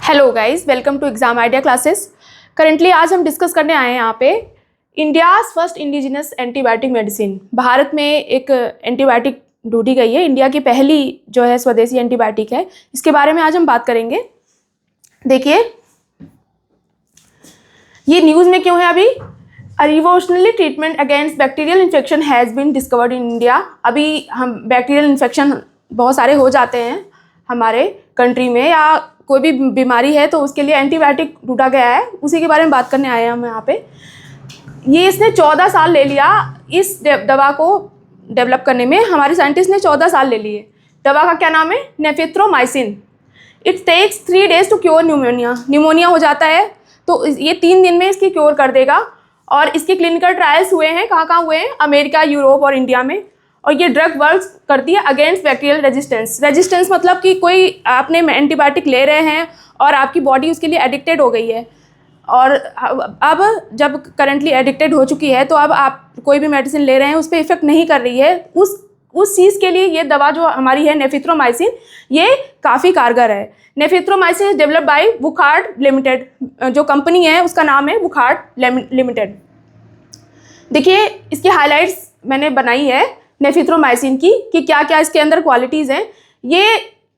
Hello guys, welcome to exam idea classes. Currently आज हम discuss करने आए हैं यहाँ पे India's first indigenous antibiotic medicine. Bharat में एक एंटीबायोटिक ढूंढी गई है, इंडिया की पहली जो है स्वदेशी एंटीबायोटिक है। इसके बारे में आज हम बात करेंगे। देखिए ये न्यूज़ में क्यों है अभी। A revolutionary treatment against bacterial infection has been discovered in India. अभी हम बैक्टीरियल इन्फेक्शन बहुत सारे हो जाते हैं हमारे कंट्री में, या कोई भी बीमारी है तो उसके लिए एंटीबायोटिक ढूंढा गया है, उसी के बारे में बात करने आए हैं हम यहाँ पे। ये इसने 14 साल ले लिया इस दवा को डेवलप करने में। हमारे साइंटिस्ट ने 14 साल ले लिए। दवा का क्या नाम है? Nafithromycin. It takes 3 days to cure pneumonia. Pneumonia हो जाता है तो ये 3 दिन में इसकी क्योर कर देगा। और इसके क्लिनिकल ट्रायल्स हुए हैं, कहाँ हुए हैं? अमेरिका, यूरोप और इंडिया में। और ये ड्रग वर्क करती है अगेंस्ट बैक्टीरियल रेजिस्टेंस। रेजिस्टेंस मतलब कि कोई आपने एंटीबायोटिक ले रहे हैं और आपकी बॉडी उसके लिए एडिक्टेड हो गई है, और अब जब करंटली एडिक्टेड हो चुकी है तो अब आप कोई भी मेडिसिन ले रहे हैं उस पर इफेक्ट नहीं कर रही है, उस चीज़ के लिए ये दवा जो हमारी है नेफिथ्रोमाइसिन, ये काफ़ी कारगर है। नेफिथ्रोमाइसिन इज डेवलप्ड बाय वुखार्ड लिमिटेड। जो कंपनी है उसका नाम है वुखार्ड लिमिटेड। देखिए इसकी हाइलाइट्स मैंने बनाई है नेफिथ्रोमाइसिन की कि क्या क्या इसके अंदर क्वालिटीज़ हैं। ये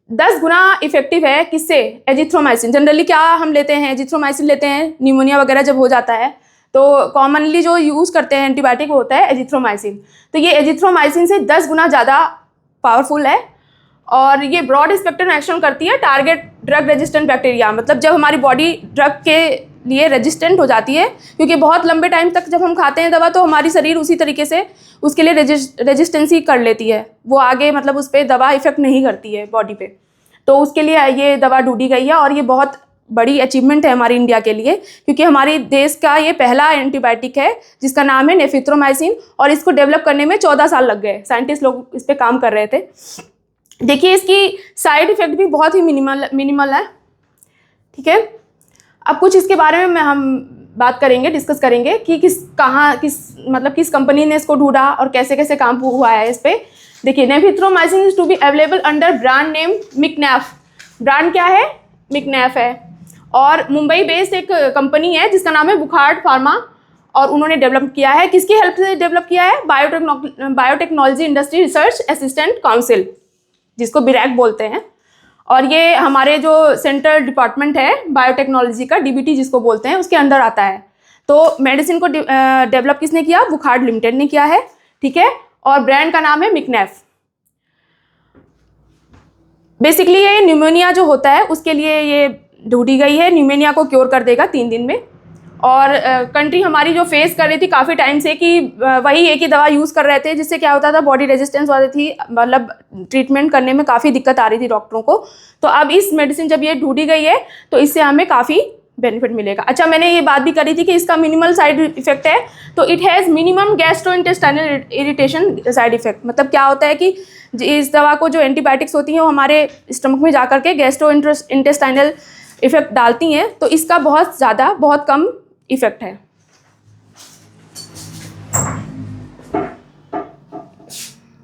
10 गुना इफेक्टिव है किससे? एजिथ्रोमाइसिन। जनरली क्या हम लेते हैं? एजिथ्रोमाइसिन लेते हैं निमोनिया वगैरह जब हो जाता है, तो कॉमनली जो यूज़ करते हैं एंटीबायोटिक होता है एजिथ्रोमाइसिन। तो ये एजिथ्रोमाइसिन से 10 गुना ज़्यादा पावरफुल है और ये ब्रॉड स्पेक्ट्रम एक्शन करती है टारगेट ड्रग रेजिस्टेंट बैक्टीरिया। मतलब जब हमारी बॉडी ड्रग के लिए रेजिस्टेंट हो जाती है, क्योंकि बहुत लंबे टाइम तक जब हम खाते हैं दवा तो हमारी शरीर उसी तरीके से उसके लिए रेजिस्टेंसी कर लेती है, वो आगे मतलब उस पर दवा इफेक्ट नहीं करती है बॉडी पे। तो उसके लिए ये दवा ढूंढी गई है और ये बहुत बड़ी अचीवमेंट है हमारी इंडिया के लिए, क्योंकि हमारे देश का ये पहला एंटीबायोटिक है जिसका नाम है नेफिथ्रोमाइसिन, और इसको डेवलप करने में 14 साल लग गए। साइंटिस्ट लोग इस पर काम कर रहे थे। देखिए इसकी साइड इफ़ेक्ट भी बहुत ही मिनिमल है, ठीक है। अब कुछ इसके बारे में हम बात करेंगे, डिस्कस करेंगे कि किस कंपनी ने इसको ढूंढा और कैसे कैसे काम हुआ है इस पर। देखिए nafithromycin is to be available under brand name Miqnaf. Brand क्या है? मिकनैफ है। और मुंबई बेस्ड एक कंपनी है जिसका नाम है वुखार्ड फार्मा, और उन्होंने डेवलप किया है। किसकी हेल्प से डेवलप किया है? Biotechnology industry research assistant council, जिसको बिरैक बोलते हैं। और ये हमारे जो सेंट्रल डिपार्टमेंट है बायोटेक्नोलॉजी का, डीबीटी जिसको बोलते हैं, उसके अंदर आता है। तो मेडिसिन को डेवलप किसने किया? वुखार्ड लिमिटेड ने किया है, ठीक है। और ब्रांड का नाम है मिकनैफ। बेसिकली ये न्यूमोनिया जो होता है उसके लिए ये ढूंढी गई है। न्यूमोनिया को क्योर कर देगा 3 दिन में। और कंट्री हमारी जो फेस कर रही थी काफ़ी टाइम से कि वही एक ही दवा यूज़ कर रहे थे, जिससे क्या होता था, बॉडी रेजिस्टेंस हो रही थी, मतलब ट्रीटमेंट करने में काफ़ी दिक्कत आ रही थी डॉक्टरों को। तो अब इस मेडिसिन जब ये ढूंढी गई है तो इससे हमें काफ़ी बेनिफिट मिलेगा। अच्छा, मैंने ये बात भी करी थी कि इसका मिनिमल साइड इफेक्ट है, तो it has minimum gastrointestinal irritation side effect. मतलब क्या होता है कि इस दवा को जो एंटीबायोटिक्स होती हैं वो हमारे स्टमक में जा करके गैस्ट्रोइंटेस्टाइनल इफेक्ट डालती हैं, तो इसका बहुत कम इफेक्ट है।